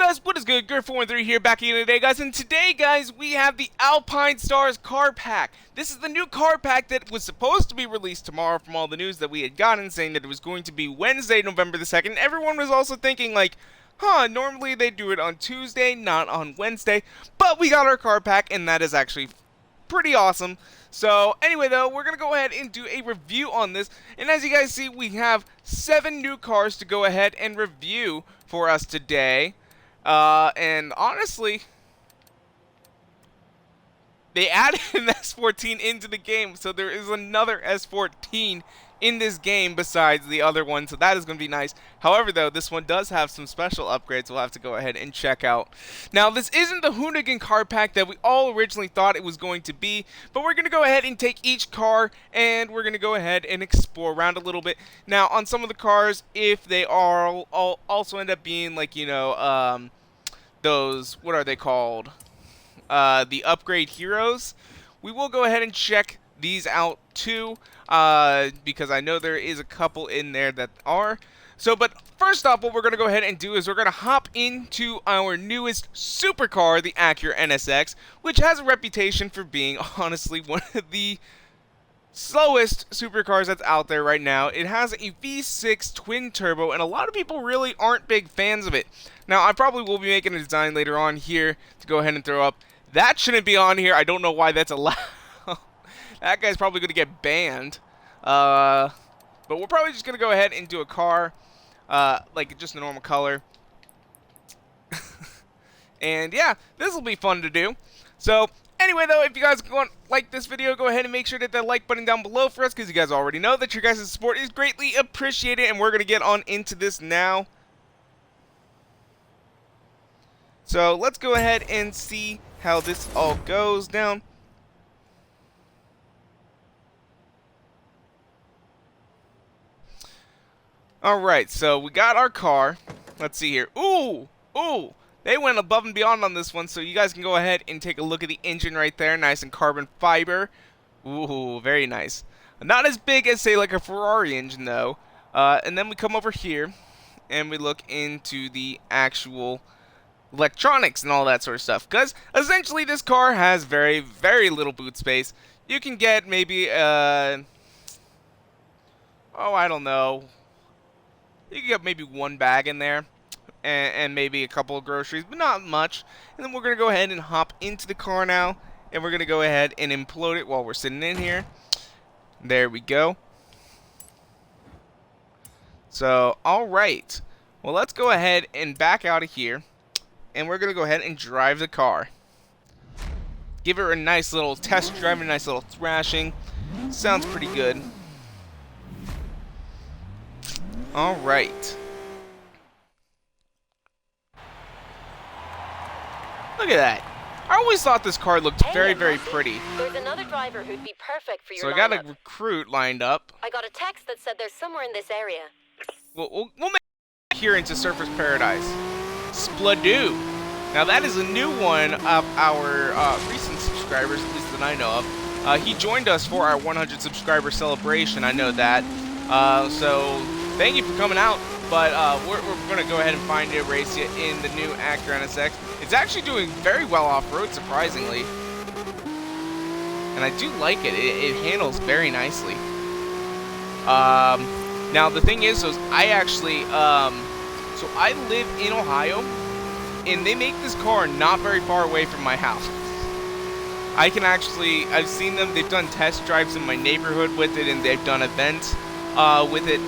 guys, what is good? Gert413 here, back again today, guys. And today, guys, we have the Alpinestars Carpack. This is the new car pack that was supposed to be released tomorrow from all the news that we had gotten, saying that it was going to be Wednesday, November the 2nd. Everyone was also thinking, like, normally they do it on Tuesday, not on Wednesday. But we got our car pack, and that is actually pretty awesome. So anyway, though, we're going to go ahead and do a review on this. And as you guys see, we have 7 new cars to go ahead and review for us today. And honestly, they added an S14 into the game, so there is another S14 in this game besides the other one, so that is going to be nice. However, though, this one does have some special upgrades we'll have to go ahead and check out. Now, this isn't the Hoonigan car pack that we all originally thought it was going to be, but we're going to go ahead and take each car, and we're going to go ahead and explore around a little bit. Now, on some of the cars, if they are all also end up being, like, you know, those, what are they called? The upgrade heroes, we will go ahead and check these out too, because I know there is a couple in there that are. So, but first off, what we're going to go ahead and do is we're going to hop into our newest supercar, the Acura NSX, which has a reputation for being, honestly, one of the slowest supercars that's out there right now. It has a V6 twin turbo, and a lot of people really aren't big fans of it. Now, I probably will be making a design later on here to go ahead and throw up. That shouldn't be on here. I don't know why that's allowed. That guy's probably going to get banned. But we're probably just going to go ahead and do a car, like just a normal color. And yeah, this will be fun to do. So anyway, though, if you guys like this video, go ahead and make sure to hit that like button down below for us, because you guys already know that your guys' support is greatly appreciated. And we're going to get on into this now. So let's go ahead and see how this all goes down. Alright, so we got our car. Let's see here. Ooh! They went above and beyond on this one, so you guys can go ahead and take a look at the engine right there. Nice and carbon fiber. Ooh, very nice. Not as big as, say, like a Ferrari engine, though. And then we come over here, and we look into the actual electronics and all that sort of stuff, because essentially this car has very, very little boot space. You can get maybe, I don't know. You can get maybe one bag in there, and maybe a couple of groceries, but not much. And then we're going to go ahead and hop into the car now, and we're going to go ahead and implode it while we're sitting in here. There we go. So, alright. Well, let's go ahead and back out of here, and we're going to go ahead and drive the car. Give her a nice little test drive, a nice little thrashing. Sounds pretty good. Alright. Look at that. I always thought this car looked very, very pretty. There's another driver who'd be perfect for your So I got a recruit lined up. I got a text that said there's somewhere in this area. We'll make it here into Surface Paradise. Spladoo. Now that is a new one of our recent subscribers, at least that I know of. He joined us for our 100 subscriber celebration, I know that. So thank you for coming out, but we're going to go ahead and find you, race you in the new Acura NSX. It's actually doing very well off-road, surprisingly. And I do like it. It handles very nicely. Now, the thing is I actually, so I live in Ohio, and they make this car not very far away from my house. I can actually, I've seen them, they've done test drives in my neighborhood with it, and they've done events with it.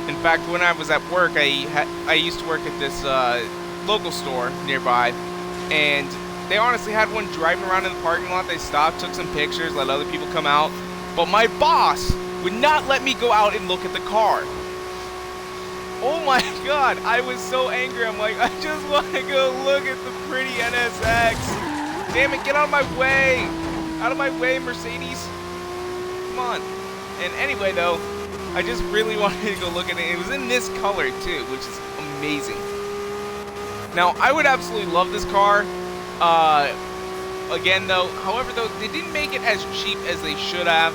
In fact, when I was at work, I used to work at this local store nearby, and they honestly had one driving around in the parking lot. They stopped, took some pictures, let other people come out, but my boss would not let me go out and look at the car. Oh my god, I was so angry. I'm like, I just want to go look at the pretty NSX. Damn it, get out of my way. Out of my way, Mercedes. Come on. And anyway, though, I just really wanted to go look at it. It was in this color, too, which is amazing. Now, I would absolutely love this car. Again, though, however, though, they didn't make it as cheap as they should have.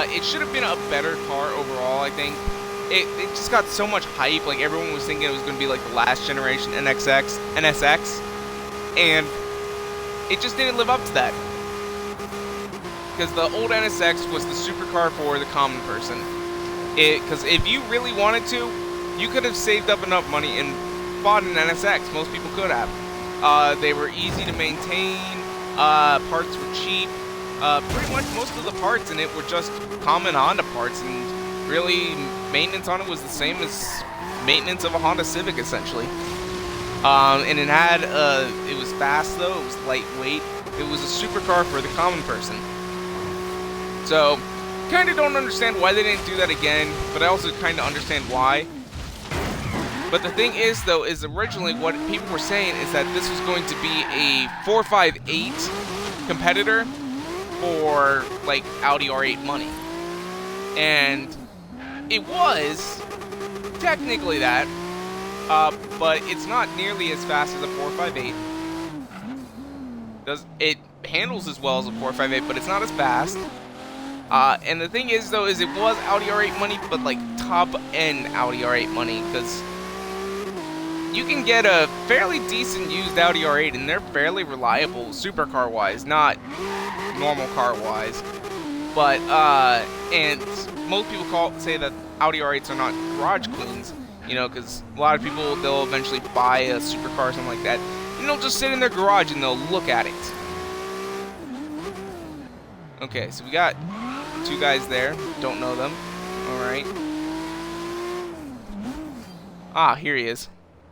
It should have been a better car overall, I think. it just got so much hype. Like, everyone was thinking it was going to be like the last generation NSX, and it just didn't live up to that. Because the old NSX was the supercar for the common person. Because if you really wanted to, you could have saved up enough money and bought an NSX. Most people could have. They were easy to maintain. Parts were cheap. Pretty much most of the parts in it were just common Honda parts, and really maintenance on it was the same as maintenance of a Honda Civic, essentially. And it had, it was fast though, it was lightweight. It was a supercar for the common person. So, kind of don't understand why they didn't do that again, but I also kind of understand why. But the thing is, though, is originally what people were saying is that this was going to be a 458 competitor for, like, Audi R8 money. And it was technically that, but it's not nearly as fast as a 458. It handles as well as a 458, but it's not as fast. And the thing is, though, is it was Audi R8 money, but like top-end Audi R8 money, because you can get a fairly decent used Audi R8, and they're fairly reliable supercar-wise, not normal car-wise. But, and most people say that Audi R8s are not garage queens, you know, because a lot of people, they'll eventually buy a supercar or something like that, and they'll just sit in their garage and they'll look at it. Okay, so we got two guys there. Don't know them. Alright. Ah, here he is.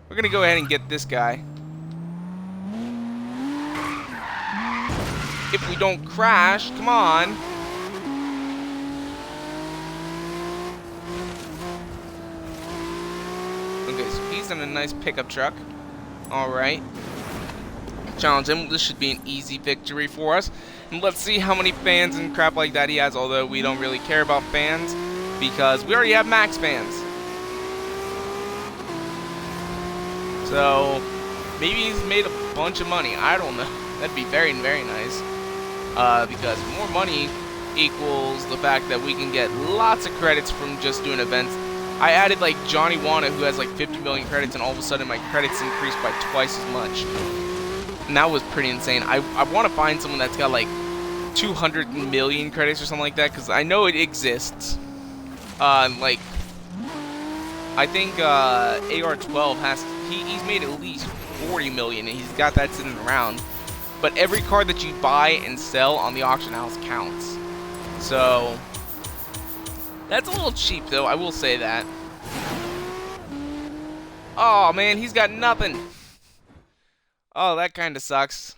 We're gonna go ahead and get this guy. If we don't crash, come on. Okay, so he's in a nice pickup truck. Alright. Challenge him. This should be an easy victory for us. And let's see how many fans and crap like that he has, although we don't really care about fans because we already have max fans. So maybe he's made a bunch of money. I don't know. That'd be very, very nice. Because more money equals the fact that we can get lots of credits from just doing events. I added like Johnny Wanna, who has like 50 million credits, and all of a sudden my credits increased by twice as much. And that was pretty insane. I want to find someone that's got like 200 million credits or something like that, because I know it exists. Like, I think AR12 has, he's made at least 40 million, and he's got that sitting around. But every car that you buy and sell on the auction house counts. So, that's a little cheap though, I will say that. Oh man, he's got nothing. Oh, that kind of sucks.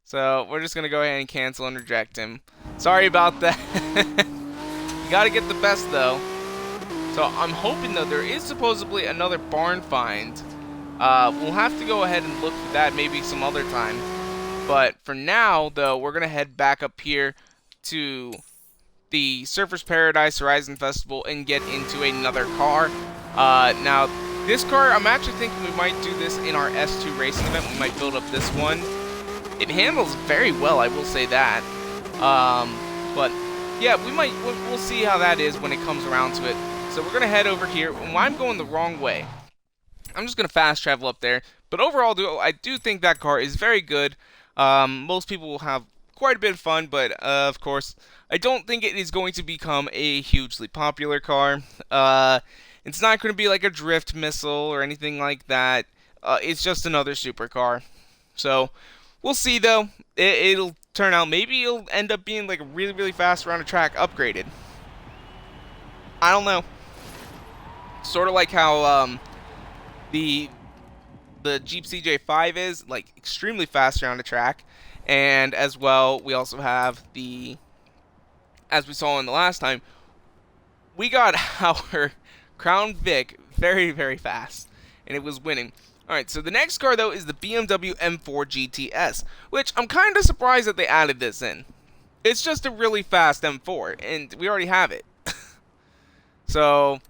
So, we're just going to go ahead and cancel and reject him. Sorry about that. You got to get the best, though. So, I'm hoping, though, there is supposedly another barn find. We'll have to go ahead and look for that maybe some other time. But for now, though, we're going to head back up here to the Surfers Paradise Horizon Festival and get into another car. Now, this car, I'm actually thinking we might do this in our S2 racing event. We might build up this one. It handles very well, I will say that. But yeah, we'll see how that is when it comes around to it. So we're gonna head over here. I'm going the wrong way. I'm just gonna fast travel up there. But overall, I do think that car is very good. Most people will have quite a bit of fun, but of course, I don't think it is going to become a hugely popular car. It's not going to be like a drift missile or anything like that. It's just another supercar. So, we'll see though. It'll turn out, maybe it'll end up being like a really, really fast around a track upgraded. I don't know. Sort of like how the Jeep CJ5 is, like extremely fast around a track. And as well, we also have the, as we saw in the last time, we got our Crown Vic very, very fast, and it was winning. Alright, so the next car, though, is the BMW M4 GTS, which I'm kind of surprised that they added this in. It's just a really fast M4, and we already have it. So,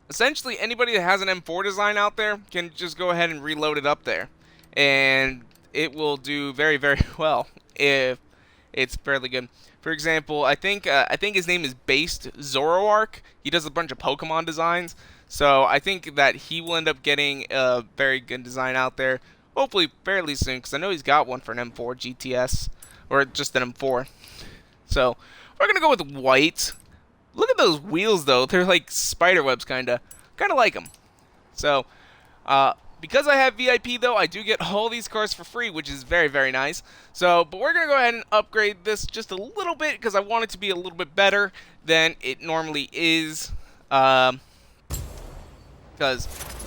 essentially, anybody that has an M4 design out there can just go ahead and reload it up there. And it will do very, very well if it's fairly good. For example, I think his name is Based Zoroark. He does a bunch of Pokemon designs, so I think that he will end up getting a very good design out there. Hopefully, fairly soon, because I know he's got one for an M4 GTS, or just an M4. So we're gonna go with white. Look at those wheels, though. They're like spider webs, kinda like them. So, because I have VIP, though, I do get all these cars for free, which is very, very nice. So, but we're going to go ahead and upgrade this just a little bit because I want it to be a little bit better than it normally is. Because,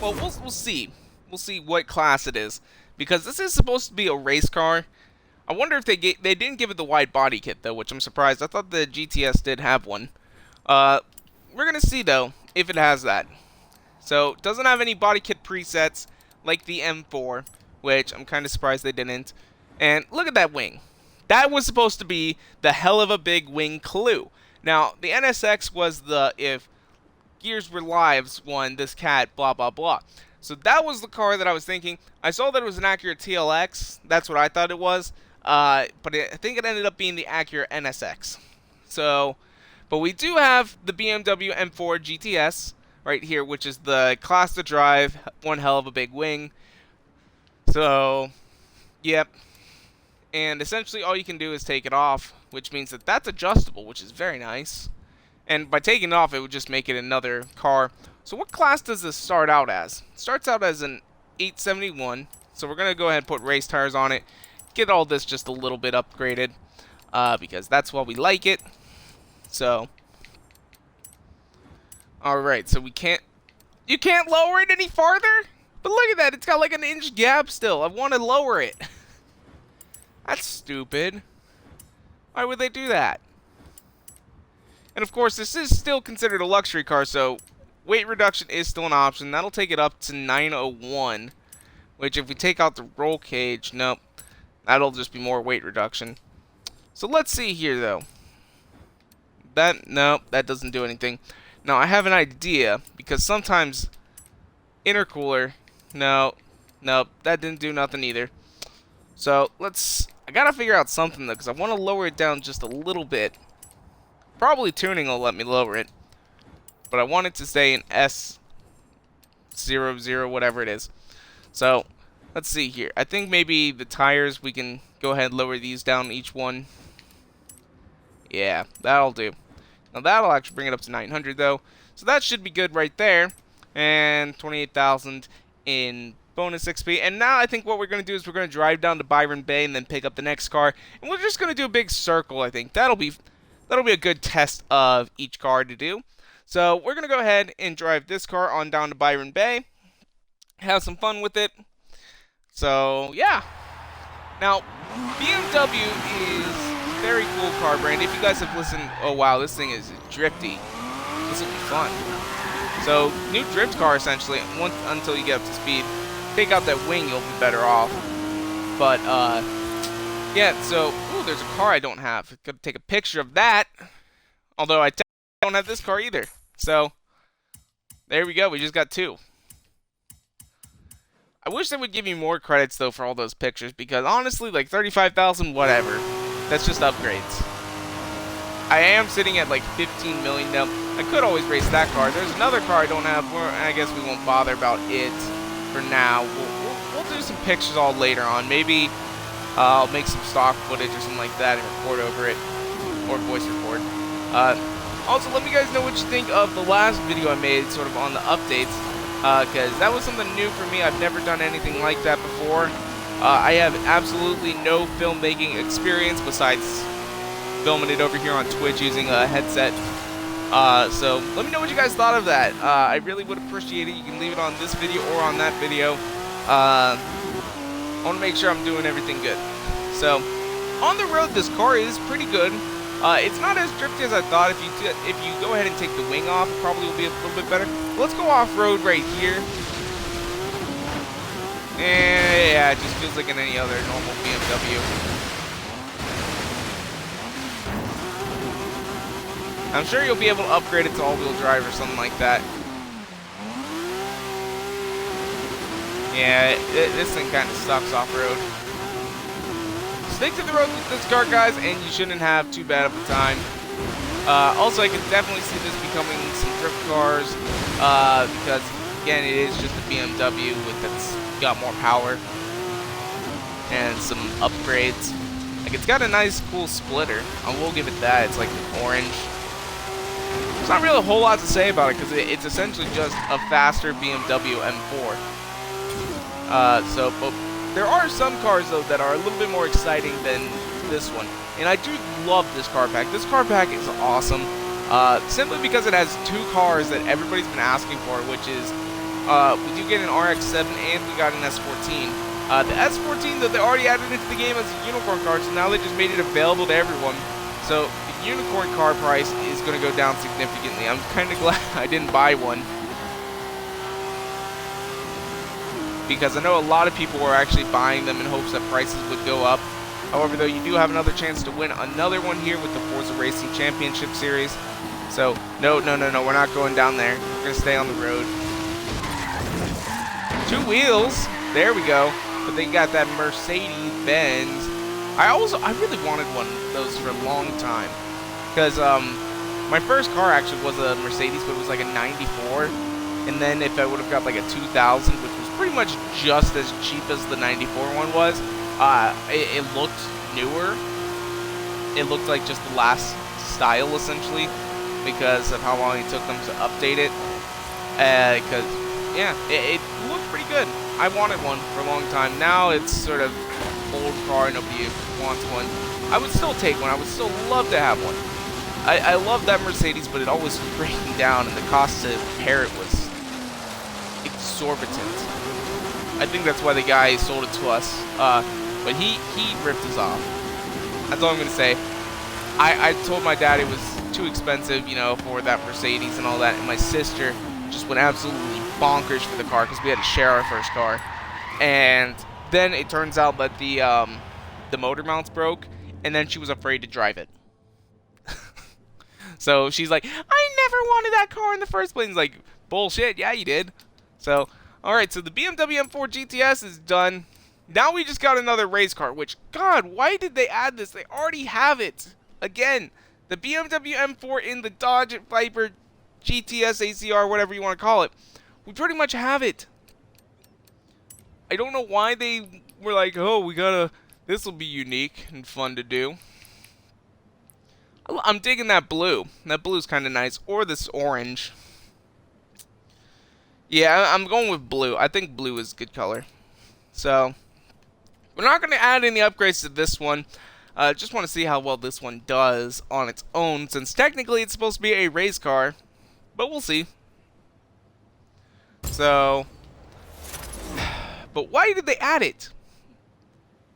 well, we'll see. We'll see what class it is. Because this is supposed to be a race car. I wonder if they didn't give it the wide body kit, though, which I'm surprised. I thought the GTS did have one. We're going to see, though, if it has that. So, it doesn't have any body kit presets like the M4, which I'm kind of surprised they didn't. And look at that wing. That was supposed to be the hell of a big wing clue. Now, the NSX was the if Gears Were Lives won this cat, blah, blah, blah. So that was the car that I was thinking. I saw that it was an Acura TLX. That's what I thought it was. I think it ended up being the Acura NSX. So, but we do have the BMW M4 GTS right here, which is the class to drive, one hell of a big wing. So, yep. And essentially all you can do is take it off, which means that that's adjustable, which is very nice. And by taking it off, it would just make it another car. So what class does this start out as? It starts out as an 871. So we're going to go ahead and put race tires on it. Get all this just a little bit upgraded, because that's why we like it. So, alright, so you can't lower it any farther? But look at that, it's got like an inch gap still. I want to lower it. That's stupid. Why would they do that? And of course, this is still considered a luxury car, so weight reduction is still an option. That'll take it up to 901, which if we take out the roll cage, nope, that'll just be more weight reduction. So let's see here, though. Nope, that doesn't do anything. Now, I have an idea, because sometimes intercooler, nope, that didn't do nothing either. So, I gotta figure out something, though, because I want to lower it down just a little bit. Probably tuning will let me lower it, but I want it to stay in S00, whatever it is. So, let's see here. I think maybe the tires, we can go ahead and lower these down each one. Yeah, that'll do. Now that'll actually bring it up to 900 though. So that should be good right there. And 28,000 in bonus XP. And now I think what we're going to do is we're going to drive down to Byron Bay and then pick up the next car. And we're just going to do a big circle, I think. That'll be a good test of each car to do. So we're going to go ahead and drive this car on down to Byron Bay. Have some fun with it. So, yeah. Now, BMW is a very cool car brand. If you guys have listened, oh wow, this thing is drifty. This will be fun. So, new drift car essentially, until you get up to speed. Take out that wing, you'll be better off. But, yeah, so, ooh, there's a car I don't have. Gotta take a picture of that. Although I don't have this car either. So, there we go, we just got two. I wish they would give me more credits, though, for all those pictures, because honestly, like 35,000, whatever. That's just upgrades. I am sitting at like 15 million now. I could always race that car. There's another car I don't have, and I guess we won't bother about it for now. We'll do some pictures all later on. Maybe I'll make some stock footage or something like that and record over it, or voice record. Also, let me guys know what you think of the last video I made, sort of on the updates. Because that was something new for me. I've never done anything like that before. I have absolutely no filmmaking experience besides filming it over here on Twitch using a headset. So let me know what you guys thought of that. I really would appreciate it. You can leave it on this video or on that video. I want to make sure I'm doing everything good. So on the road, this car is pretty good. It's not as drifty as I thought. If you go ahead and take the wing off, it probably will be a little bit better. Let's go off-road right here. And yeah, it just feels like in any other normal BMW. I'm sure you'll be able to upgrade it to all-wheel drive or something like that. Yeah, this thing kind of sucks off-road. stick to the road with this car, guys, and you shouldn't have too bad of a time. Also, I can definitely see this becoming some drift cars, because, again, it is just a BMW that's got more power and some upgrades. Like, it's got a nice, cool splitter. I will give it that. It's like orange. There's not really a whole lot to say about it because it's essentially just a faster BMW M4. But there are some cars, though, that are a little bit more exciting than this one. And I do love this car pack. This car pack is awesome, simply because it has two cars that everybody's been asking for, which is, we do get an RX-7 and we got an S14. The S14, though, they already added into the game as a unicorn car, so now they just made it available to everyone. So the unicorn car price is going to go down significantly. I'm kind of glad I didn't buy one, because I know a lot of people were actually buying them in hopes that prices would go up. However, though, you do have another chance to win another one here with the Forza Racing Championship Series. So, no, we're not going down there. We're going to stay on the road. 2 wheels. There we go. But they got that Mercedes-Benz. I really wanted one of those for a long time. Because my first car actually was a Mercedes, but it was like a 94. And then if I would have got like a 2000, which was pretty much just as cheap as the 94 one was, it looked newer. It looked like just the last style, essentially, because of how long it took them to update it. Because, yeah, it looked pretty good. I wanted one for a long time. Now it's sort of old car, nobody wants one. I would still take one. I would still love to have one. I love that Mercedes, but it always breaking down, and the cost to repair it was exorbitant. I think that's why the guy sold it to us. But he ripped us off. That's all I'm going to say. I told my dad it was too expensive, you know, for that Mercedes and all that, and my sister just went absolutely bonkers for the car because we had to share our first car. And then it turns out that the motor mounts broke, and then she was afraid to drive it. So she's like, I never wanted that car in the first place. It's like, bullshit, yeah, you did. So, alright, so the BMW M4 GTS is done. Now we just got another race car, which, God, why did they add this? They already have it. Again, the BMW M4 in the Dodge Viper GTS ACR, whatever you want to call it. We pretty much have it. I don't know why they were like, oh, this will be unique and fun to do. I'm digging that blue. That blue's kind of nice. Or this orange. Yeah, I'm going with blue. I think blue is a good color. So, we're not going to add any upgrades to this one. Just want to see how well this one does on its own, since technically it's supposed to be a race car. But we'll see. So, but why did they add it?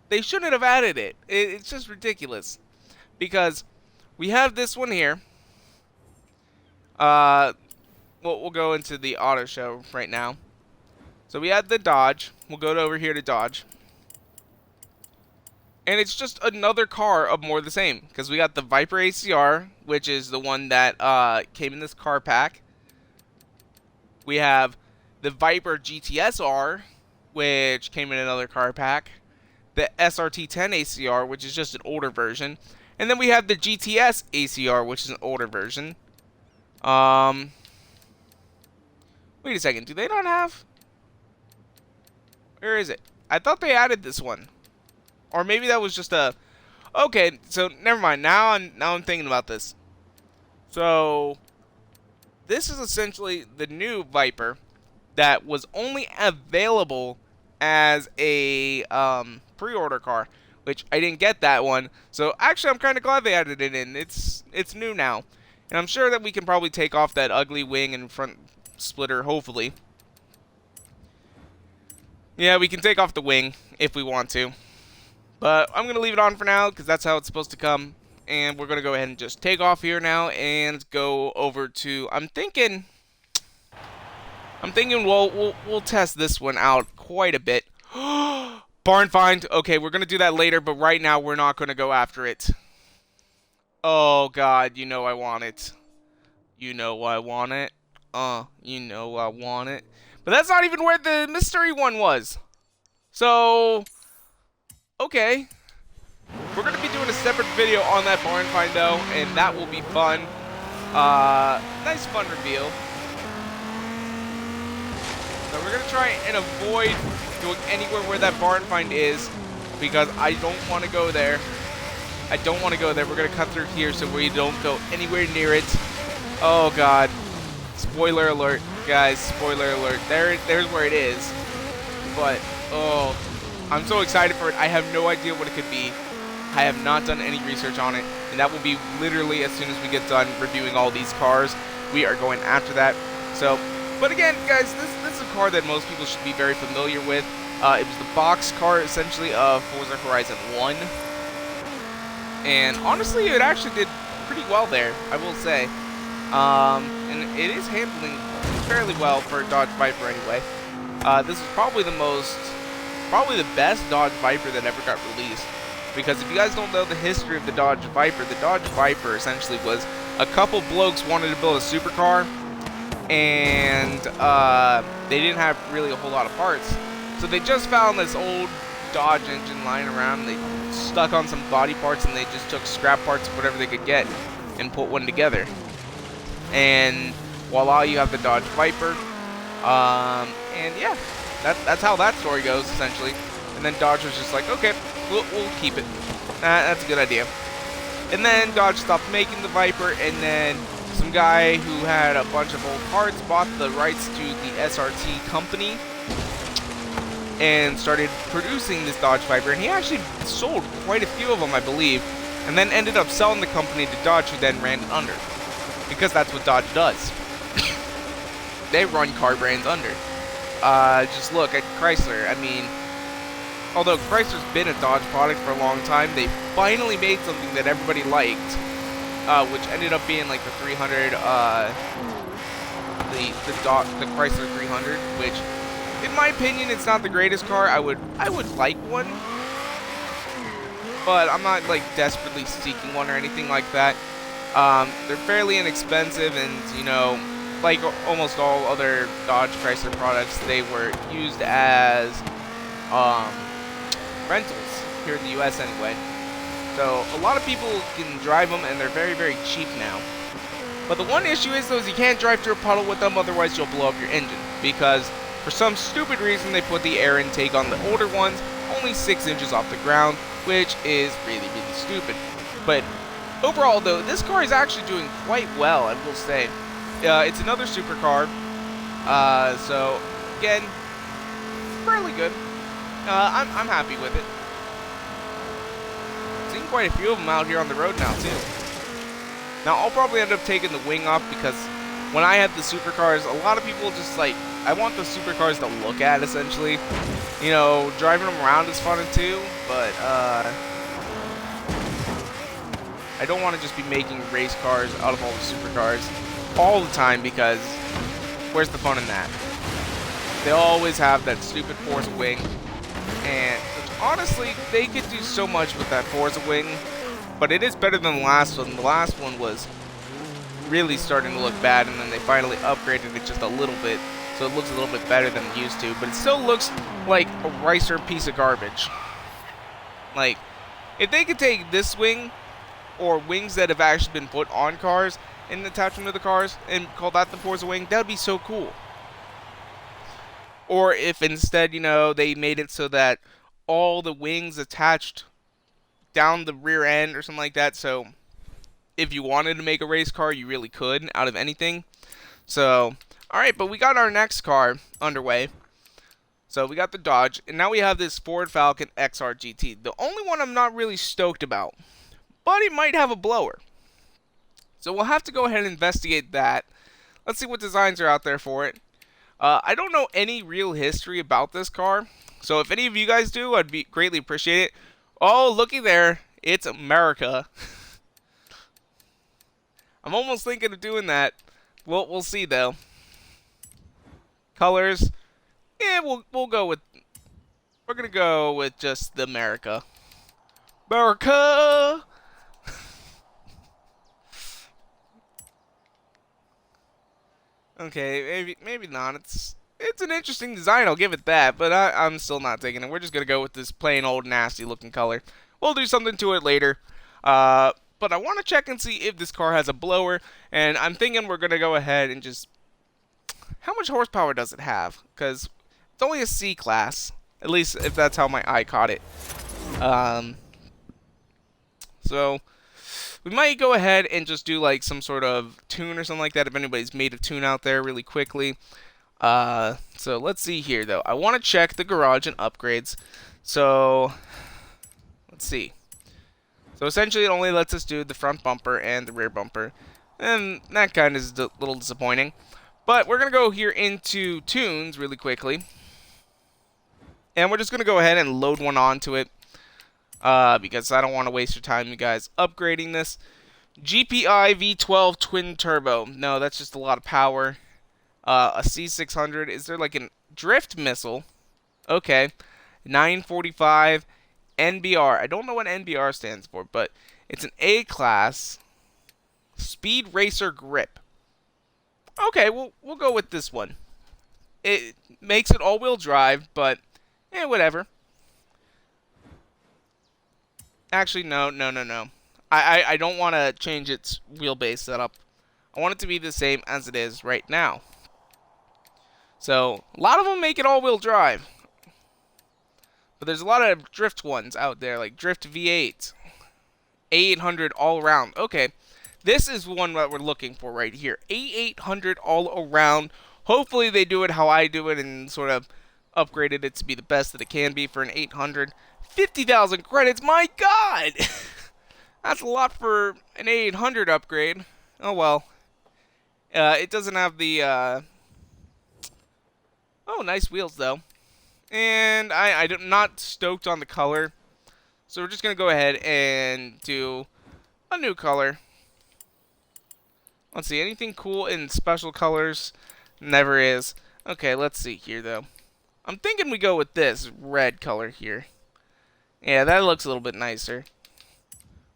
They shouldn't have added it. It's just ridiculous. Because we have this one here. We'll go into the auto show right now. So we had the Dodge. We'll go over here to Dodge. And it's just another car of more of the same. Because we got the Viper ACR, which is the one that came in this car pack. We have the Viper GTSR, which came in another car pack. The SRT10 ACR, which is just an older version. And then we have the GTS ACR, which is an older version. Wait a second. Do they not have? Where is it? I thought they added this one. Or maybe that was just a... Okay, so never mind. Now I'm thinking about this. So, this is essentially the new Viper that was only available as a pre-order car, which I didn't get that one. So actually, I'm kind of glad they added it in. It's new now, and I'm sure that we can probably take off that ugly wing and front splitter. Hopefully, yeah, we can take off the wing if we want to. But I'm gonna leave it on for now because that's how it's supposed to come. And we're gonna go ahead and just take off here now and go over to. I'm thinking we'll test this one out quite a bit. Barn find. Okay, we're gonna do that later, but right now we're not gonna go after it. Oh God, you know I want it. You know I want it. You know I want it. But that's not even where the mystery one was. So, okay. We're going to be doing a separate video on that barn find though, and that will be fun. Nice fun reveal. So we're going to try and avoid going anywhere where that barn find is, because I don't want to go there. I don't want to go there. We're going to cut through here so we don't go anywhere near it. Oh god. Spoiler alert, guys. Spoiler alert. There's where it is. But, oh, I'm so excited for it. I have no idea what it could be. I have not done any research on it. And that will be literally as soon as we get done reviewing all these cars. We are going after that. So, but again, guys, this is a car that most people should be very familiar with. It was the box car, essentially, of Forza Horizon 1. And honestly, it actually did pretty well there, I will say. And it is handling fairly well for a Dodge Viper anyway. This is probably the best Dodge Viper that ever got released. Because if you guys don't know the history of the Dodge Viper essentially was a couple blokes wanted to build a supercar, and they didn't have really a whole lot of parts. So they just found this old Dodge engine lying around. They stuck on some body parts, and they just took scrap parts of whatever they could get and put one together. And voila, you have the Dodge Viper. And yeah, that's how that story goes, essentially. And then Dodge was just like, okay, we'll keep it. That's a good idea. And then Dodge stopped making the Viper, and then some guy who had a bunch of old parts bought the rights to the SRT company and started producing this Dodge Viper. And he actually sold quite a few of them, I believe, and then ended up selling the company to Dodge, who then ran it under. Because that's what Dodge does. They run car brands under. Just look at Chrysler. I mean, although Chrysler's been a Dodge product for a long time, they finally made something that everybody liked, which ended up being like the 300, the Chrysler 300, which, in my opinion, it's not the greatest car. I would like one, but I'm not like desperately seeking one or anything like that. They're fairly inexpensive, and you know, like almost all other Dodge Chrysler products, they were used as rentals here in the US anyway. So a lot of people can drive them, and they're very, very cheap now. But the one issue is, though, is you can't drive through a puddle with them, otherwise you'll blow up your engine. Because for some stupid reason, they put the air intake on the older ones only 6 inches off the ground, which is really, really stupid. But overall, though, this car is actually doing quite well, I will say. It's another supercar, so again, fairly good. I'm happy with it. Seeing quite a few of them out here on the road now too. Now I'll probably end up taking the wing off, because when I had the supercars, a lot of people just like, I want the supercars to look at, essentially. You know, driving them around is fun too, but I don't want to just be making race cars out of all the supercars all the time, because where's the fun in that? They always have that stupid Forza wing, and honestly, they could do so much with that Forza wing, but it is better than the last one. The last one was really starting to look bad, and then they finally upgraded it just a little bit, so it looks a little bit better than it used to, but it still looks like a ricer piece of garbage. Like, if they could take this wing, or wings that have actually been put on cars and attach them to the cars, and call that the Forza wing, that would be so cool. Or if instead, you know, they made it so that all the wings attached down the rear end or something like that, so if you wanted to make a race car, you really could out of anything. So, alright, but we got our next car underway. So we got the Dodge, and now we have this Ford Falcon XR GT. The only one I'm not really stoked about, but it might have a blower. So we'll have to go ahead and investigate that. Let's see what designs are out there for it. I don't know any real history about this car, so if any of you guys do, I'd be greatly appreciate it. Oh, looky there. It's America. I'm almost thinking of doing that. We'll see, though. Colors. Yeah, we'll go with... We're going to go with just the America. America! Okay, maybe not. It's an interesting design, I'll give it that, but I'm still not taking it. We're just gonna go with this plain old nasty looking color. we'll do something to it later. But I want to check and see if this car has a blower, and I'm thinking we're going to go ahead and just... How much horsepower does it have? Because it's only a C class, at least if that's how my eye caught it. So we might go ahead and just do like some sort of tune or something like that if anybody's made a tune out there really quickly. So let's see here though. I want to check the garage and upgrades. So let's see. So essentially it only lets us do the front bumper and the rear bumper. And that kind of is a little disappointing. But we're going to go here into tunes really quickly. And we're just going to go ahead and load one onto it. Because I don't want to waste your time, you guys, upgrading this. GPI V12 twin turbo. No, that's just a lot of power. A C600. Is there like a drift missile? Okay. 945 NBR. I don't know what NBR stands for, but it's an A class speed racer grip. Okay, we'll go with this one. It makes it all-wheel drive, but whatever. Actually, no. I don't want to change its wheelbase setup. I want it to be the same as it is right now. So, a lot of them make it all-wheel drive. But there's a lot of drift ones out there, like Drift V8. A800 all around. Okay, this is one that we're looking for right here. A800 all around. Hopefully they do it how I do it and sort of upgraded it to be the best that it can be for an 800. 50,000 credits, my god! That's a lot for an A800 upgrade. Oh well. It doesn't have the, Oh, nice wheels though. And I'm not stoked on the color. So we're just going to go ahead and do a new color. Let's see, anything cool in special colors? Never is. Okay, let's see here though. I'm thinking we go with this red color here. Yeah, that looks a little bit nicer.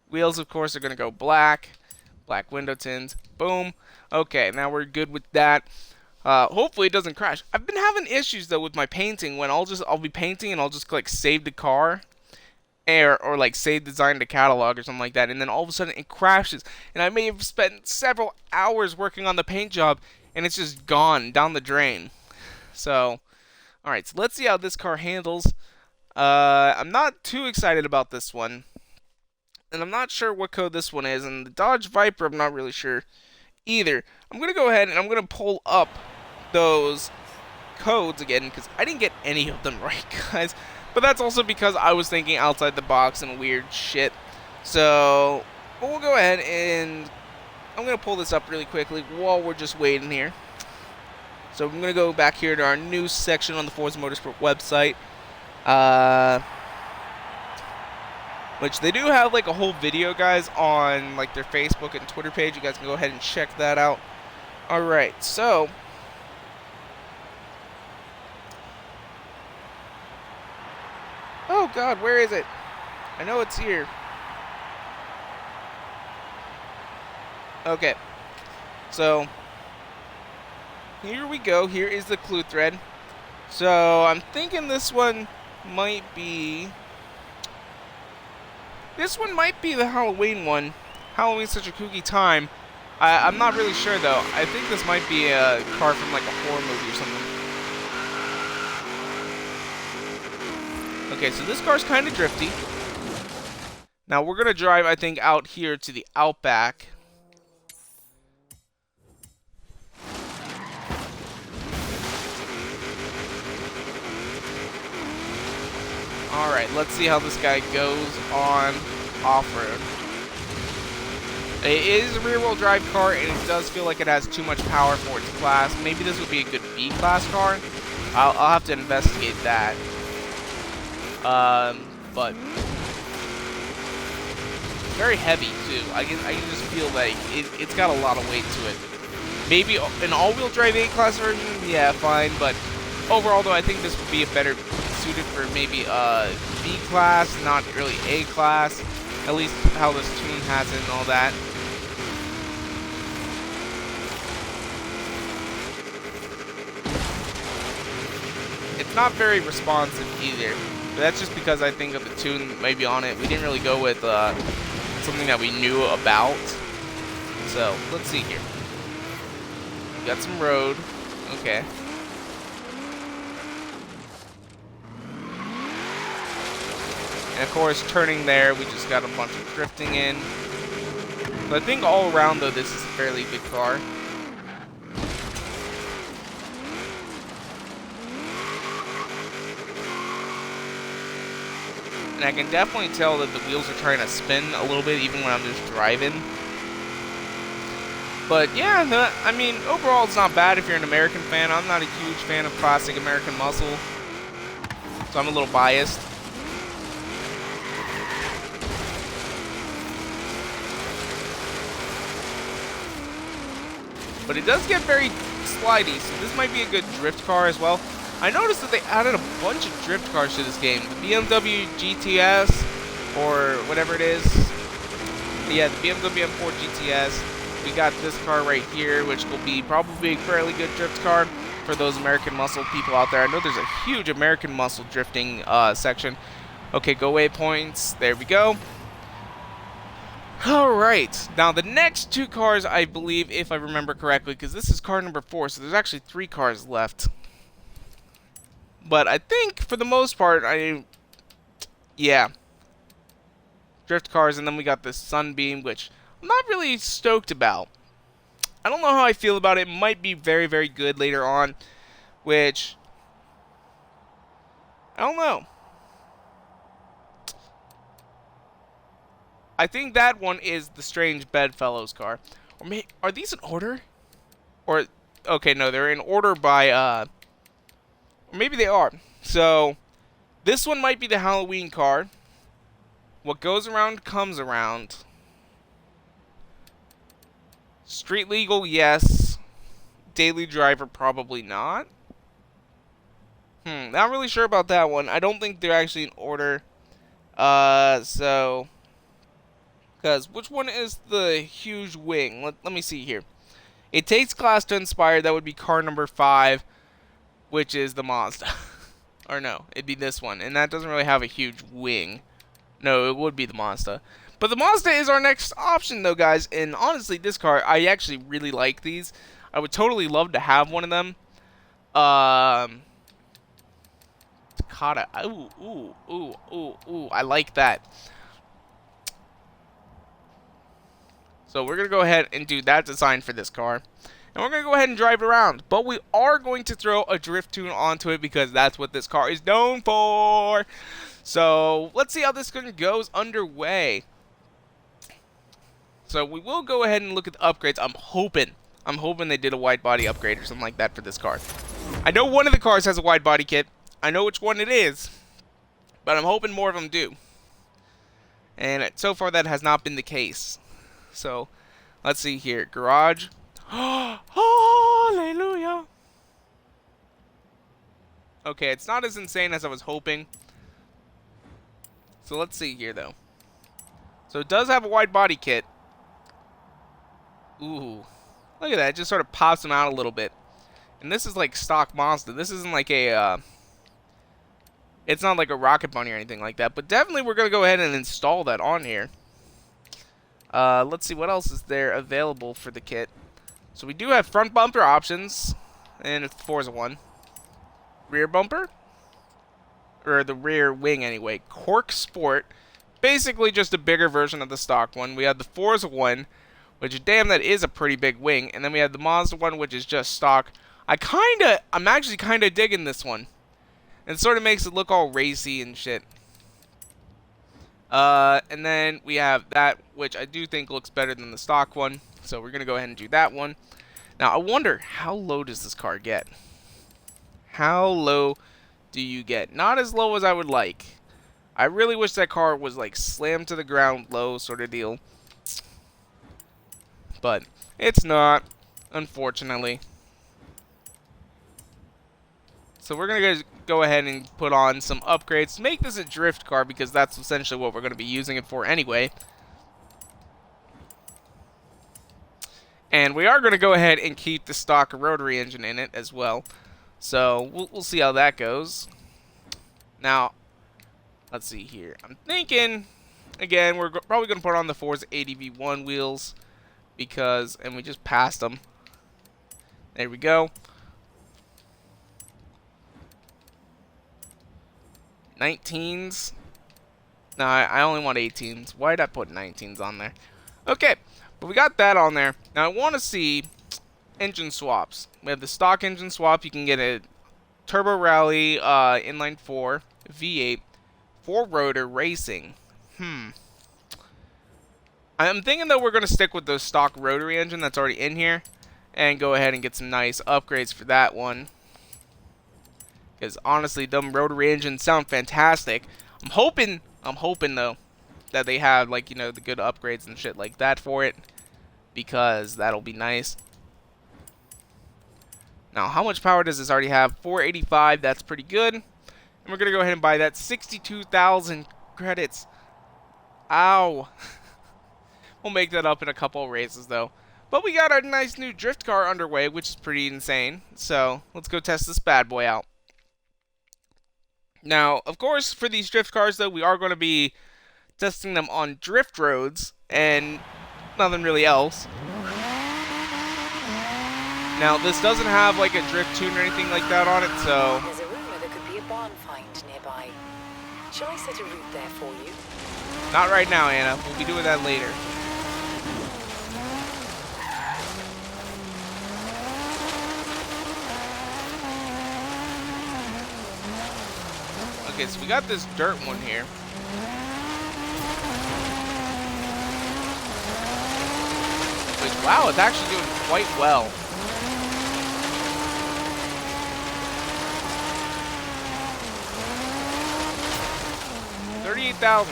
Wheels, of course, are going to go black. Black window tins. Boom. Okay, now we're good with that. Hopefully it doesn't crash. I've been having issues, though, with my painting when I'll be painting and I'll just click save the car. Or like save design to catalog or something like that. And then all of a sudden it crashes. And I may have spent several hours working on the paint job and it's just gone down the drain. So, alright, so let's see how this car handles. I'm not too excited about this one. And I'm not sure what code this one is. And the Dodge Viper, I'm not really sure either. I'm going to go ahead and I'm going to pull up those codes again. Because I didn't get any of them right, guys. But that's also because I was thinking outside the box and weird shit. So, we'll go ahead and I'm going to pull this up really quickly while we're just waiting here. So, I'm going to go back here to our news section on the Forza Motorsport website. Which they do have like a whole video, guys, on like their Facebook and Twitter page. You guys can go ahead and check that out. Alright, so oh god, where is it? I know it's here. Okay. So here we go. Here is the clue thread. So I'm thinking this one might be the Halloween one. Halloween's such a kooky time. I'm not really sure though. I think this might be a car from like a horror movie or something. Okay, so this car's kind of drifty. Now we're gonna drive, I think, out here to the Outback. Alright, let's see how this guy goes on off-road. It is a rear-wheel drive car, and it does feel like it has too much power for its class. Maybe this would be a good B-class car. I'll have to investigate that. But very heavy, too. I can just feel like it's got a lot of weight to it. Maybe an all-wheel drive A-class version? Yeah, fine, but overall, though, I think this would be a better suited for maybe B-class, not really A-class. At least how this tune has it and all that. It's not very responsive either. But that's just because I think of the tune that may be on it. We didn't really go with something that we knew about. So, let's see here. We got some road. Okay. And of course, turning there, we just got a bunch of drifting in. So I think all around, though, this is a fairly good car. And I can definitely tell that the wheels are trying to spin a little bit, even when I'm just driving. But yeah, I mean, overall, it's not bad if you're an American fan. I'm not a huge fan of classic American muscle, so I'm a little biased. But it does get very slidey, so this might be a good drift car as well. I noticed that they added a bunch of drift cars to this game. The BMW GTS, or whatever it is. Yeah, the BMW M4 GTS. We got this car right here, which will be probably a fairly good drift car for those American muscle people out there. I know there's a huge American muscle drifting section. Okay, go waypoints. There we go. Alright, now the next two cars, I believe, if I remember correctly, because this is car number 4, so there's actually 3 cars left. But I think, for the most part, yeah. Drift cars, and then we got this Sunbeam, which I'm not really stoked about. I don't know how I feel about it. It might be very, very good later on, which, I don't know. I think that one is the Strange Bedfellows car. Or are these in order? Or, okay, no, they're in order by, or maybe they are. So, this one might be the Halloween car. What goes around comes around. Street legal, yes. Daily driver, probably not. Not really sure about that one. I don't think they're actually in order. So... Because, which one is the huge wing? Let me see here. It takes class to inspire. That would be car number 5, which is the Mazda. Or no, it'd be this one. And that doesn't really have a huge wing. No, it would be the Mazda. But the Mazda is our next option, though, guys. And honestly, this car, I actually really like these. I would totally love to have one of them. Takata. Ooh. I like that. So we're going to go ahead and do that design for this car. And we're going to go ahead and drive it around. But we are going to throw a drift tune onto it because that's what this car is known for. So let's see how this goes underway. So we will go ahead and look at the upgrades. I'm hoping they did a wide body upgrade or something like that for this car. I know one of the cars has a wide body kit. I know which one it is. But I'm hoping more of them do. And so far that has not been the case. So, let's see here. Garage. Hallelujah. Okay, it's not as insane as I was hoping. So, let's see here, though. So, it does have a wide body kit. Ooh. Look at that. It just sort of pops them out a little bit. And this is like stock Mazda. This isn't like a... it's not like a Rocket Bunny or anything like that. But definitely we're going to go ahead and install that on here. Let's see what else is there available for the kit. So we do have front bumper options, and it's the Forza one. Rear bumper, or the rear wing anyway. Cork Sport, basically just a bigger version of the stock one. We have the Forza one, which damn, that is a pretty big wing, and then we have the Mazda one, which is just stock. I'm actually kinda digging this one. It sort of makes it look all racy and shit. And then we have that, which I do think looks better than the stock one. So we're going to go ahead and do that one. Now, I wonder, how low does this car get? How low do you get? Not as low as I would like. I really wish that car was, like, slammed to the ground low sort of deal. But it's not, unfortunately. So we're going to go ahead and put on some upgrades to make this a drift car, because that's essentially what we're going to be using it for anyway. And we are going to go ahead and keep the stock rotary engine in it as well. So we'll see how that goes. Now, Let's see here. I'm thinking, again, we're probably going to put on the Forza ADV1 wheels because, and we just passed them. There we go. 19s. No, I only want 18s. Why did I put 19s on there? Okay, but we got that on there. Now I want to see engine swaps. We have the stock engine swap. You can get a Turbo Rally inline 4 V8 4-rotor racing. I'm thinking that we're going to stick with the stock rotary engine that's already in here and go ahead and get some nice upgrades for that one. Because honestly, them rotary engines sound fantastic. I'm hoping though that they have, like, you know, the good upgrades and shit like that for it, because that'll be nice. Now, how much power does this already have? 485. That's pretty good. And we're gonna go ahead and buy that 62,000 credits. Ow. We'll make that up in a couple of races though. But we got our nice new drift car underway, which is pretty insane. So let's go test this bad boy out. Now, of course, for these drift cars though, we are going to be testing them on drift roads and nothing really else. Now, this doesn't have like a drift tune or anything like that on it, so... There's a rumor there could be a barn find nearby. Shall I set a route there for you? Not right now, Anna. We'll be doing that later. Okay, so we got this dirt one here. Which, wow, it's actually doing quite well. $38,000.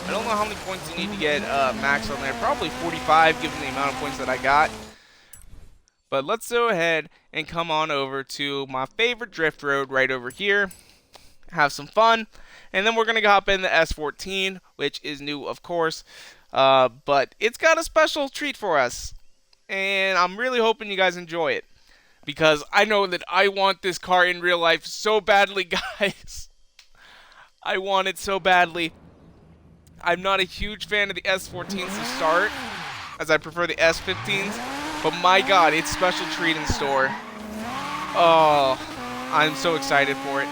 I don't know how many points you need to get max on there. Probably 45, given the amount of points that I got. But let's go ahead and come on over to my favorite drift road right over here. Have some fun, and then we're gonna hop in the S14, which is new, of course, but it's got a special treat for us, and I'm really hoping you guys enjoy it, because I know that I want this car in real life so badly, guys. I want it so badly. I'm not a huge fan of the S14s to start, as I prefer the S15s, but my god, it's a special treat in store. Oh, I'm so excited for it.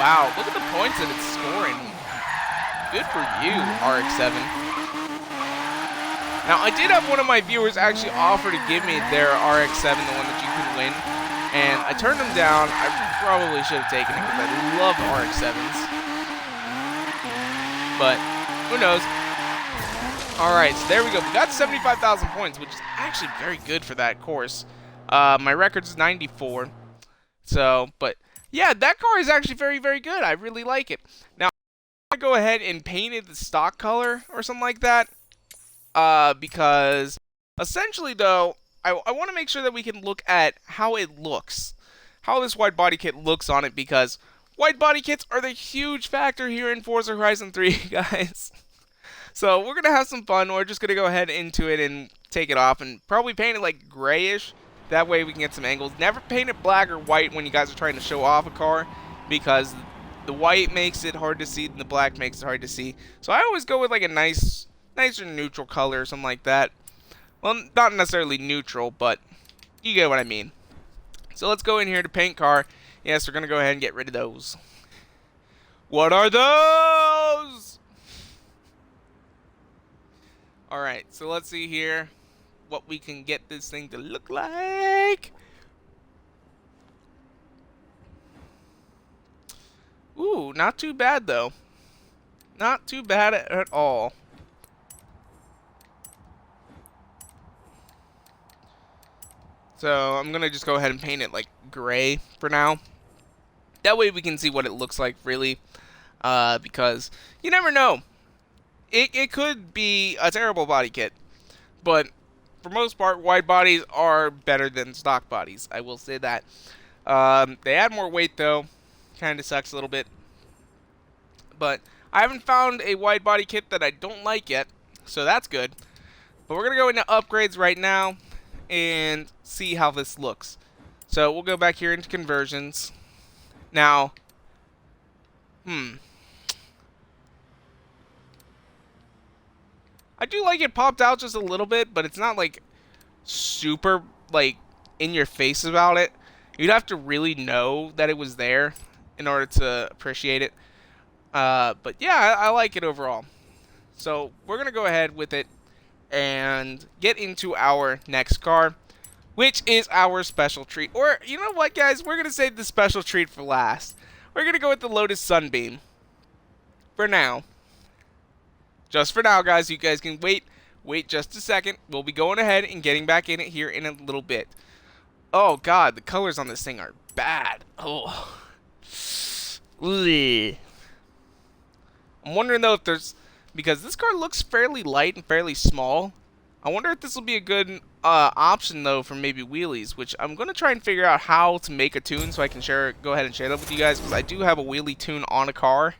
Wow, look at the points that it's scoring. Good for you, RX-7. Now, I did have one of my viewers actually offer to give me their RX-7, the one that you can win, and I turned them down. I probably should have taken it because I love RX-7s. But, who knows? Alright, so there we go. We got 75,000 points, which is actually very good for that course. My record's 94. So, but... yeah, that car is actually very, very good. I really like it. Now, I'm going to go ahead and paint it the stock color or something like that. Because, essentially, though, I want to make sure that we can look at how it looks. How this wide body kit looks on it, because wide body kits are the huge factor here in Forza Horizon 3, guys. So, we're going to have some fun. We're just going to go ahead into it and take it off and probably paint it, like, grayish. That way we can get some angles. Never paint it black or white when you guys are trying to show off a car, because the white makes it hard to see and the black makes it hard to see. So I always go with like a nicer neutral color or something like that. Well, not necessarily neutral, but you get what I mean. So let's go in here to paint car. Yes, we're going to go ahead and get rid of those. What are those? Alright, so let's see here what we can get this thing to look like. Ooh, not too bad though. Not too bad at all. So I'm gonna just go ahead and paint it like gray for now. That way we can see what it looks like really, because you never know. It could be a terrible body kit, but for most part, wide bodies are better than stock bodies. I will say that. They add more weight though, kind of sucks a little bit. But I haven't found a wide body kit that I don't like yet, so that's good. But we're gonna go into upgrades right now and see how this looks. So we'll go back here into conversions. Now, I do like it popped out just a little bit, but it's not like super like in your face about it. You'd have to really know that it was there in order to appreciate it. But yeah, I like it overall. So we're gonna go ahead with it and get into our next car, which is our special treat. Or you know what, guys? We're gonna save the special treat for last. We're gonna go with the Lotus Sunbeam for now. Just for now, guys. You guys can wait just a second. We'll be going ahead and getting back in it here in a little bit. Oh god, the colors on this thing are bad. Oh. Ugh. I'm wondering though if there's, because this car looks fairly light and fairly small. I wonder if this will be a good option though for maybe wheelies, which I'm gonna try and figure out how to make a tune so I can go ahead and share that with you guys, because I do have a wheelie tune on a car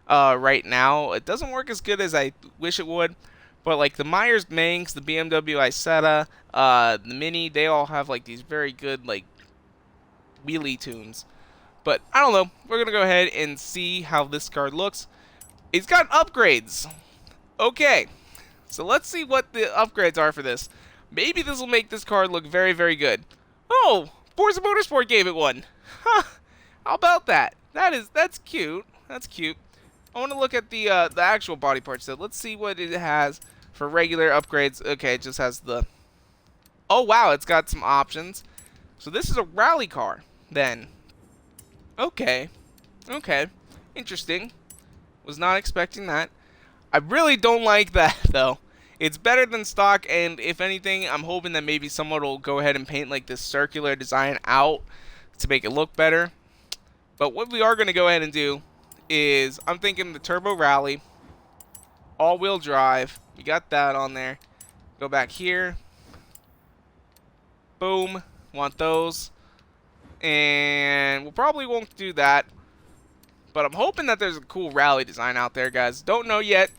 right now. It doesn't work as good as I wish it would, but like the Myers Manx, the BMW Isetta, the Mini, they all have like these very good like wheelie tunes. But I don't know. We're gonna go ahead and see how this car looks. It's got upgrades. Okay, so let's see what the upgrades are for this. Maybe this will make this car look very, very good. Oh, Forza Motorsport gave it one. Huh? How about that? That's cute. That's cute. I want to look at the actual body parts. So let's see what it has for regular upgrades. Okay, it just has the. Oh wow, it's got some options. So this is a rally car then. Okay. Okay. Interesting. Was not expecting that. I really don't like that though. It's better than stock, and if anything, I'm hoping that maybe someone will go ahead and paint like this circular design out to make it look better. But what we are going to go ahead and do is, I'm thinking the Turbo Rally, all-wheel drive. We got that on there. Go back here. Boom. Want those. And we probably won't do that. But I'm hoping that there's a cool rally design out there, guys. Don't know yet.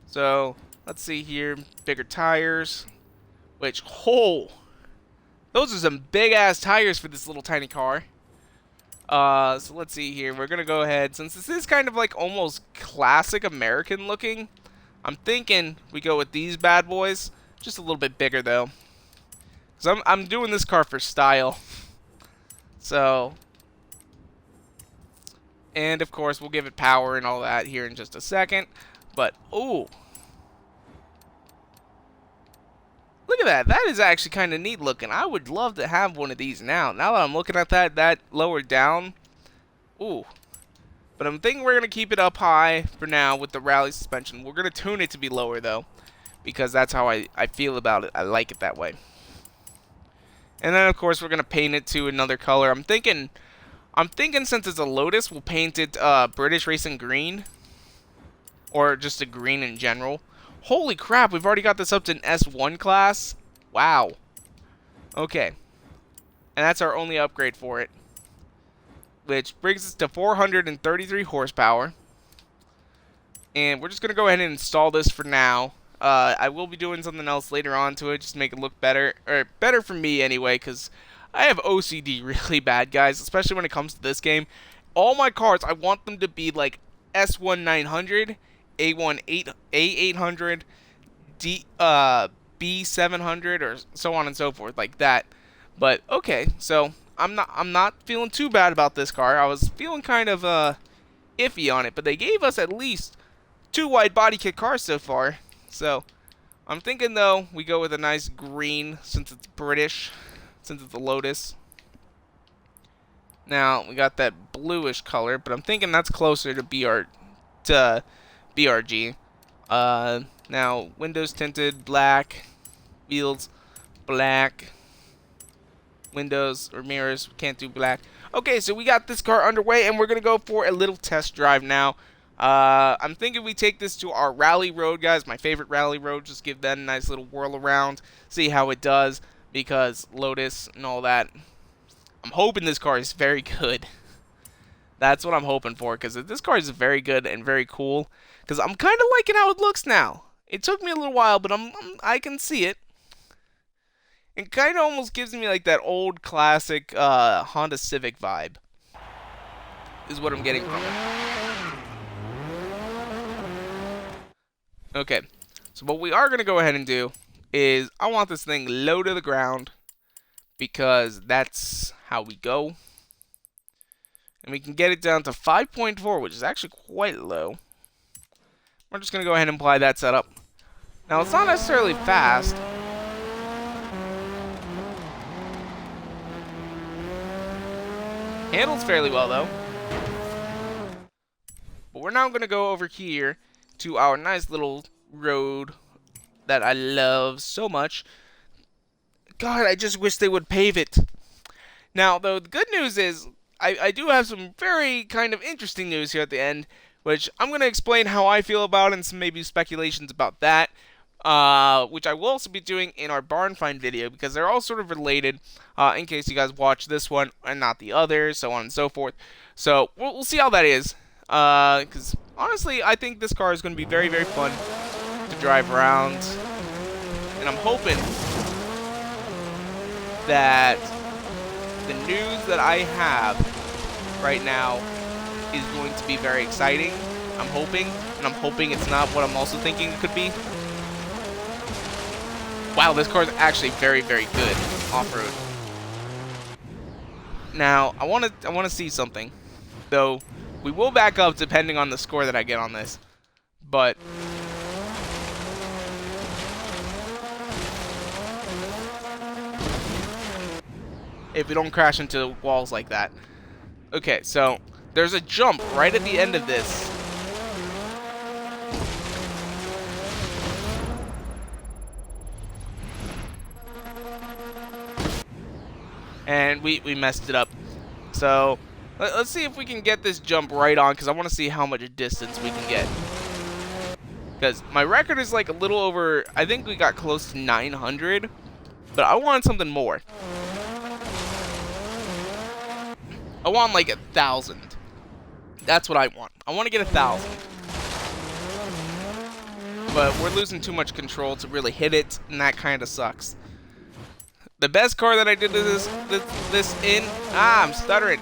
So, let's see here. Bigger tires. Which, those are some big-ass tires for this little tiny car. So let's see here. We're going to go ahead. Since this is kind of like almost classic American looking, I'm thinking we go with these bad boys. Just a little bit bigger, though. Because I'm doing this car for style. So... And, of course, we'll give it power and all that here in just a second. But, ooh. Look at that. That is actually kind of neat looking. I would love to have one of these now. Now that I'm looking at that lower down. Ooh. But I'm thinking we're going to keep it up high for now with the rally suspension. We're going to tune it to be lower, though. Because that's how I feel about it. I like it that way. And then, of course, we're going to paint it to another color. I'm thinking since it's a Lotus, we'll paint it British Racing Green. Or just a green in general. Holy crap, we've already got this up to an S1 class. Wow. Okay. And that's our only upgrade for it. Which brings us to 433 horsepower. And we're just going to go ahead and install this for now. I will be doing something else later on to it just to make it look better. Or better for me anyway, because I have OCD really bad, guys, especially when it comes to this game. All my cars, I want them to be like S1 900, A1 A800, B700, or so on and so forth, like that. But okay, so I'm not feeling too bad about this car. I was feeling kind of iffy on it, but they gave us at least 2 wide body kit cars so far. So I'm thinking though we go with a nice green since it's British. Since it's a Lotus. Now, we got that bluish color, but I'm thinking that's closer to BRG. Now, windows tinted, black. Wheels, black. Windows or mirrors, can't do black. Okay, so we got this car underway, and we're going to go for a little test drive now. I'm thinking we take this to our rally road, guys. My favorite rally road. Just give that a nice little whirl around. See how it does. Because Lotus and all that. I'm hoping this car is very good. That's what I'm hoping for. Because this car is very good and very cool. Because I'm kind of liking how it looks now. It took me a little while, but I can see it. It kind of almost gives me like that old classic Honda Civic vibe. Is what I'm getting from it. Okay, so what we are going to go ahead and do is I want this thing low to the ground because that's how we go. And we can get it down to 5.4, which is actually quite low. We're just going to go ahead and apply that setup. Now, it's not necessarily fast. Handles fairly well, though. But we're now going to go over here to our nice little road that I love so much. God, I just wish they would pave it. Now, though, the good news is I do have some very kind of interesting news here at the end, which I'm going to explain how I feel about and some maybe speculations about that, which I will also be doing in our barn find video because they're all sort of related in case you guys watch this one and not the other, so on and so forth. So we'll see how that is because honestly, I think this car is going to be very, very fun to drive around, and I'm hoping that the news that I have right now is going to be very exciting. I'm hoping it's not what I'm also thinking it could be. Wow, this car is actually very, very good off-road. Now, I want to see something, though. We will back up depending on the score that I get on this, but if we don't crash into walls like that. Okay, so there's a jump right at the end of this. And we messed it up. So let's see if we can get this jump right on, because I want to see how much distance we can get. Because my record is like a little over, I think we got close to 900, but I want something more. I want like 1,000. That's what I want. I want to get 1,000. But we're losing too much control to really hit it, and that kind of sucks. The best car that I did this in... I'm stuttering.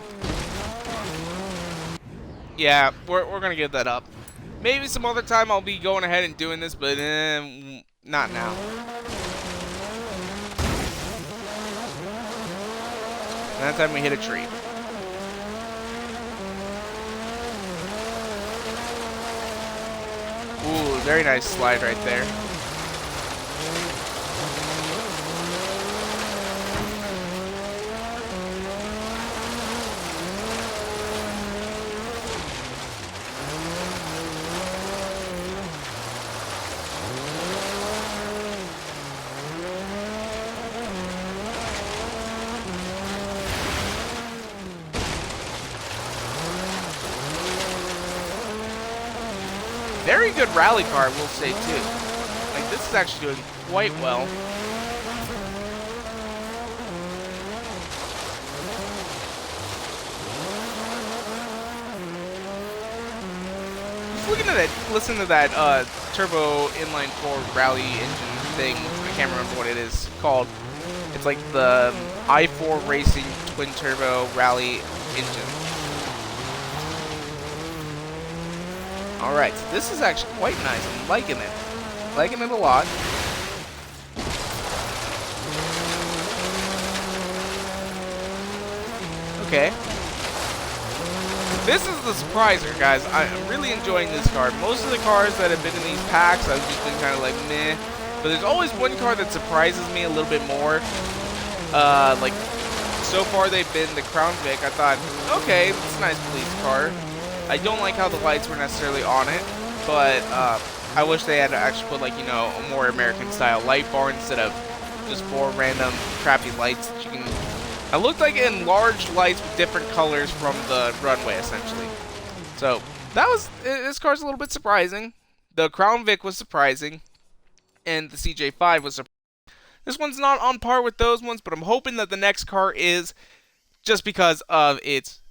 Yeah, we're going to give that up. Maybe some other time I'll be going ahead and doing this, but not now. And that time we hit a tree. Ooh, very nice slide right there. Very good rally car, I will say, too. Like, this is actually doing quite well. Just looking at it, listen to that turbo inline 4 rally engine thing. I can't remember what it is called. It's like the i4 Racing twin turbo rally engine. Alright, so this is actually quite nice. I'm liking it. Liking it a lot. Okay. This is the surpriser, guys. I'm really enjoying this car. Most of the cars that have been in these packs, I've just been kind of like, meh. But there's always one car that surprises me a little bit more. Like, so far they've been the Crown Vic. I thought, okay, it's a nice police car. I don't like how the lights were necessarily on it, but I wish they had actually put, like, you know, a more American-style light bar instead of just 4 random crappy lights that you can... It looked like enlarged lights with different colors from the runway, essentially. So, This car's a little bit surprising. The Crown Vic was surprising, and the CJ5 was surprising. This one's not on par with those ones, but I'm hoping that the next car is, just because of its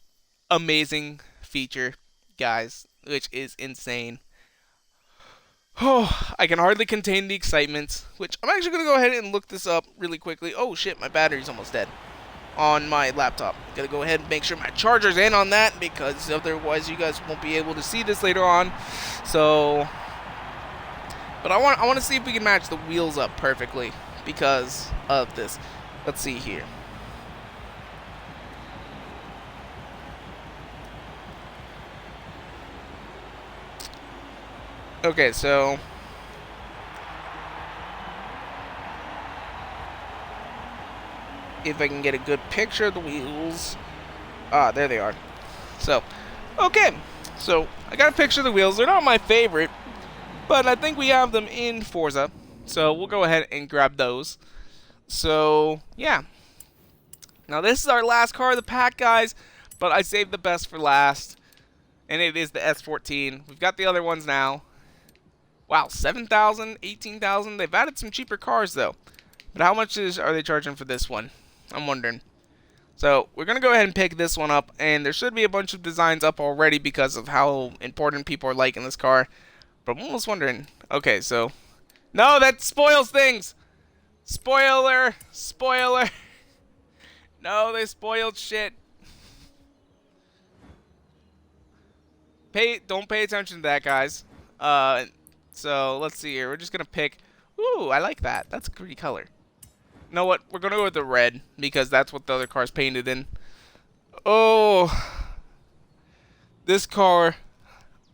amazing feature, guys, which is insane. Oh, I can hardly contain the excitement, which I'm actually going to go ahead and look this up really quickly. Oh shit, my battery's almost dead on my laptop. Gotta go ahead and make sure my charger's in on that, because otherwise you guys won't be able to see this later on. So, but I want to see if we can match the wheels up perfectly because of this. Let's see here. Okay, so if I can get a good picture of the wheels. Ah, there they are. So, okay. So, I got a picture of the wheels. They're not my favorite, but I think we have them in Forza. So, we'll go ahead and grab those. So, yeah. Now, this is our last car of the pack, guys, but I saved the best for last, and it is the S14. We've got the other ones now. Wow, 7,000, 18,000. They've added some cheaper cars, though. But how much are they charging for this one? I'm wondering. So, we're going to go ahead and pick this one up. And there should be a bunch of designs up already because of how important people are liking this car. But I'm almost wondering. Okay, so. No, that spoils things! Spoiler! Spoiler! No, they spoiled shit. Don't pay attention to that, guys. So, let's see here. We're just going to pick... Ooh, I like that. That's a pretty color. You know what? We're going to go with the red, because that's what the other car's painted in. Oh. This car,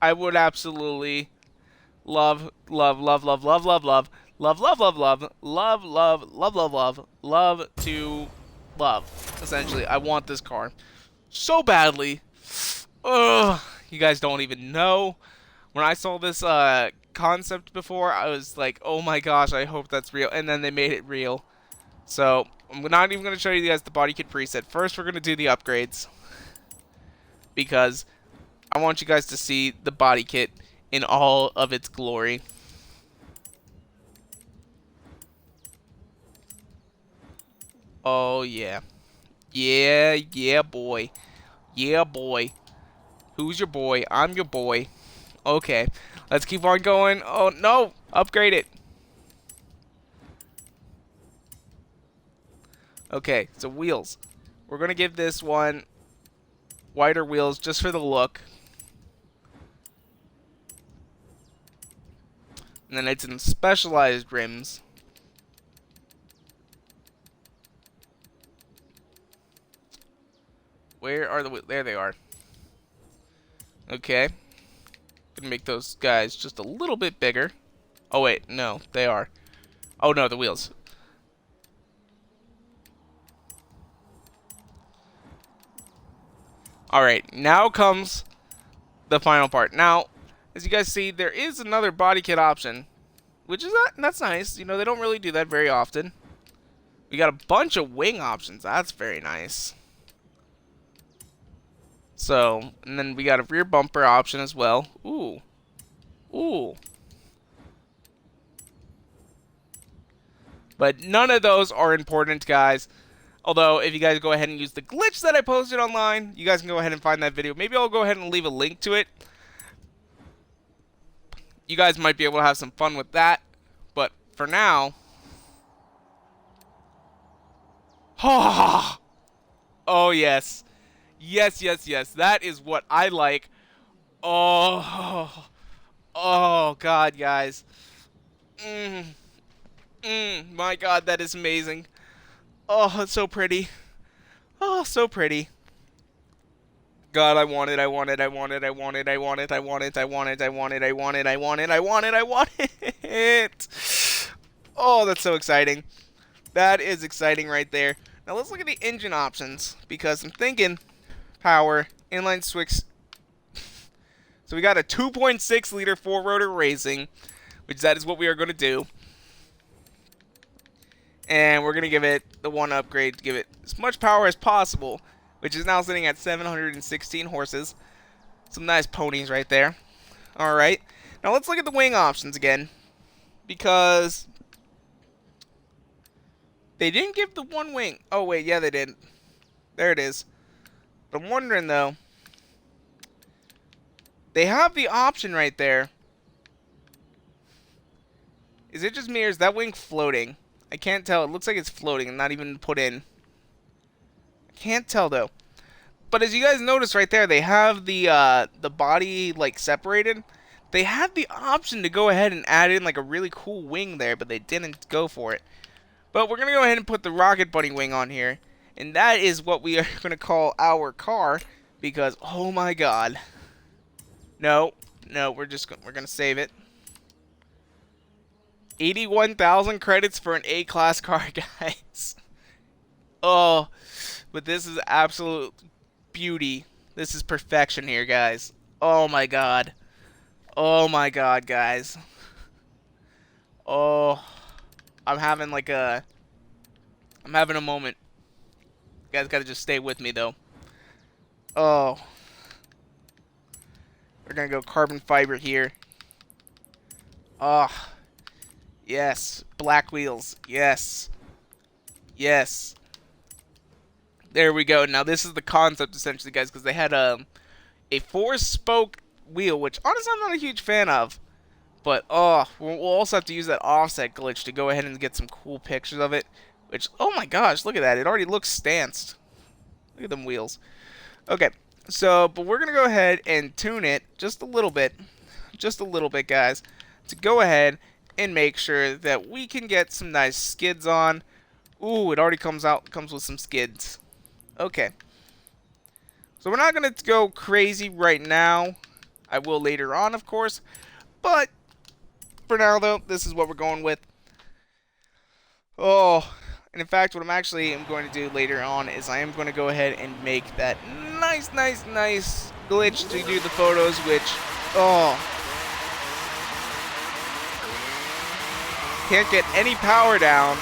I would absolutely love, love, love, love, love, love, love, love, love, love, love, love, love, love, love, love, love to love. Essentially, I want this car so badly. Ugh. You guys don't even know. When I saw this, concept before, I was like, oh my gosh, I hope that's real, and then they made it real. So I'm not even going to show you guys the body kit preset. First, we're going to do the upgrades, because I want you guys to see the body kit in all of its glory. Oh yeah, yeah boy, yeah boy. Who's your boy? I'm your boy. Okay, let's keep on going. Oh, no. Upgrade it. Okay, so wheels. We're going to give this one wider wheels just for the look. And then it's in specialized rims. Where are the... There they are. Okay. Gonna make those guys just a little bit bigger. Oh wait, no, they are. Oh no, the wheels. Alright, now comes the final part. Now, as you guys see, there is another body kit option, which is that's nice. You know, they don't really do that very often. We got a bunch of wing options. That's very nice. So, and then we got a rear bumper option as well. Ooh. Ooh. But none of those are important, guys. Although, if you guys go ahead and use the glitch that I posted online, you guys can go ahead and find that video. Maybe I'll go ahead and leave a link to it. You guys might be able to have some fun with that. But for now... Oh, yes. Yes, yes, yes. That is what I like. Oh, oh God, guys. My God, that is amazing. Oh, it's so pretty. Oh, so pretty. God, I want it, I want it, I want it, I want it, I want it, I want it, I want it, I want it, I want it, I want it, I want it, I want it. Oh, that's so exciting. That is exciting right there. Now let's look at the engine options, because I'm thinking power, inline switch. So we got a 2.6 liter 4-rotor racing, which that is what we are going to do. And we're going to give it the one upgrade to give it as much power as possible, which is now sitting at 716 horses. Some nice ponies right there. Alright. Now let's look at the wing options again. Because they didn't give the one wing. Oh, wait. Yeah, they did. There it is. But I'm wondering, though. They have the option right there. Is it just me or is that wing floating? I can't tell. It looks like it's floating and not even put in. I can't tell, though. But as you guys notice right there, they have the body, like, separated. They had the option to go ahead and add in, like, a really cool wing there, but they didn't go for it. But we're going to go ahead and put the Rocket Bunny wing on here. And that is what we are going to call our car. Because, oh my god. No, we're going to save it. 81,000 credits for an A-class car, guys. Oh, but this is absolute beauty. This is perfection here, guys. Oh my god. Oh my god, guys. Oh, I'm having a moment. You guys gotta just stay with me, though. Oh. We're gonna go carbon fiber here. Oh. Yes. Black wheels. Yes. Yes. There we go. Now, this is the concept, essentially, guys, because they had a 4-spoke wheel, which, honestly, I'm not a huge fan of. But, oh, we'll also have to use that offset glitch to go ahead and get some cool pictures of it. Which, oh my gosh, look at that. It already looks stanced. Look at them wheels. Okay, so, but we're going to go ahead and tune it just a little bit, guys, to go ahead and make sure that we can get some nice skids on. Ooh, it already comes with some skids. Okay. So we're not going to go crazy right now. I will later on, of course. But for now, though, this is what we're going with. Oh, and in fact, what I'm going to do later on is I am going to go ahead and make that nice glitch to do the photos, which, oh, can't get any power down,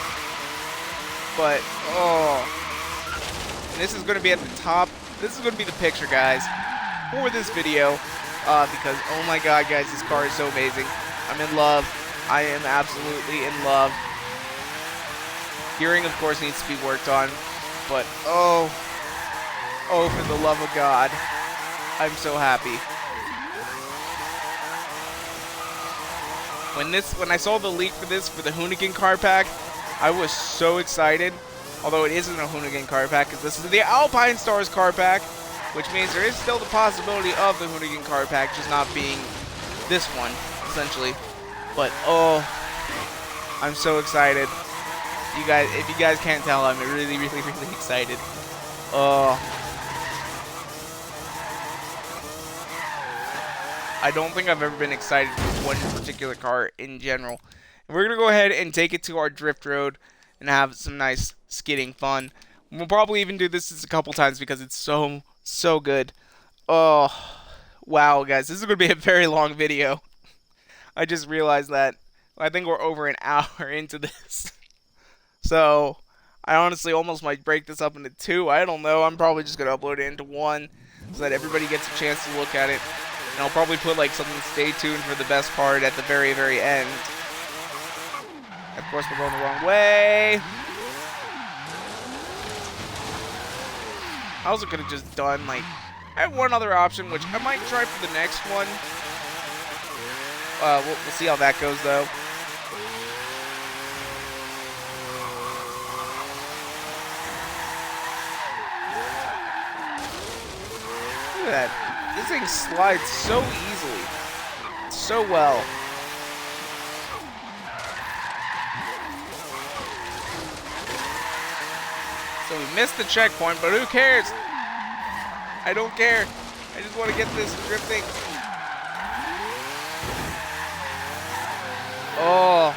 but, oh, and this is going to be at the top. This is going to be the picture, guys, for this video, because, oh my god, guys, this car is so amazing. I'm in love. I am absolutely in love. Gearing, of course, needs to be worked on, but, oh, for the love of God, I'm so happy. When I saw the leak for this, for the Hoonigan Carpack, I was so excited. Although it isn't a Hoonigan Carpack, because this is the Alpinestars Carpack, which means there is still the possibility of the Hoonigan Carpack just not being this one, essentially. But, oh, I'm so excited. You guys, if you guys can't tell, I'm really excited. Oh. I don't think I've ever been excited for one particular car in general. And we're going to go ahead and take it to our drift road and have some nice skidding fun. We'll probably even do this a couple times because it's so good. Oh, wow, guys. This is going to be a very long video. I just realized that. I think we're over an hour into this. So, I honestly almost might break this up into 2. I don't know. I'm probably just going to upload it into 1 so that everybody gets a chance to look at it. And I'll probably put like something, stay tuned for the best part at the very end. Of course, we're going the wrong way. I also could have just done, like, I have one other option, which I might try for the next one. We'll see how that goes, though. Look at that. This thing slides so easily. So well. So we missed the checkpoint, but who cares? I don't care. I just want to get this drifting. Oh.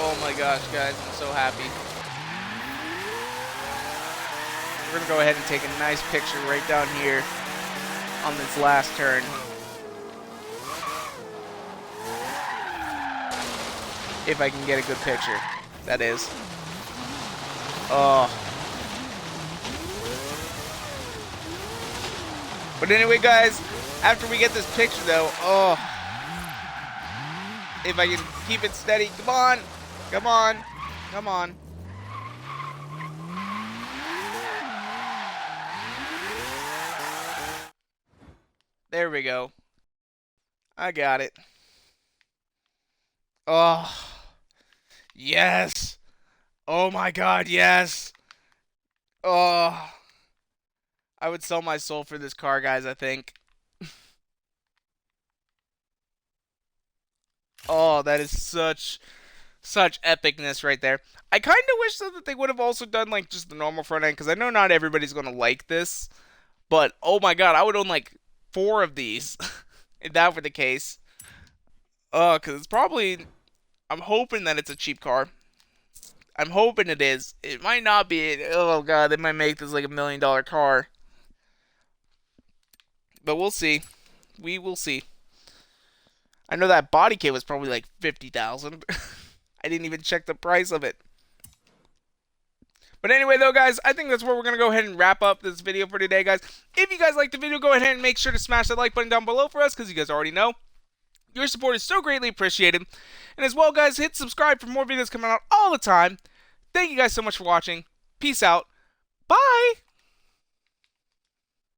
Oh my gosh, guys, I'm so happy. We're gonna go ahead and take a nice picture right down here on this last turn. If I can get a good picture, that is. Oh. But anyway, guys, after we get this picture, though, oh. If I can keep it steady. Come on. Come on. Come on. There we go. I got it. Oh. Yes. Oh my god, yes. Oh. I would sell my soul for this car, guys, I think. Oh, that is such epicness right there. I kind of wish though that they would have also done like just the normal front end, because I know not everybody's gonna like this, but oh my god, I would own like 4 of these if that were the case. Because it's probably, I'm hoping that it's a cheap car. I'm hoping it is. It might not be. Oh god, they might make this like $1 million car, but we'll see. We will see. I know that body kit was probably like 50,000. I didn't even check the price of it. But anyway, though, guys, I think that's where we're going to go ahead and wrap up this video for today, guys. If you guys liked the video, go ahead and make sure to smash that like button down below for us, because you guys already know your support is so greatly appreciated. And as well, guys, hit subscribe for more videos coming out all the time. Thank you guys so much for watching. Peace out. Bye.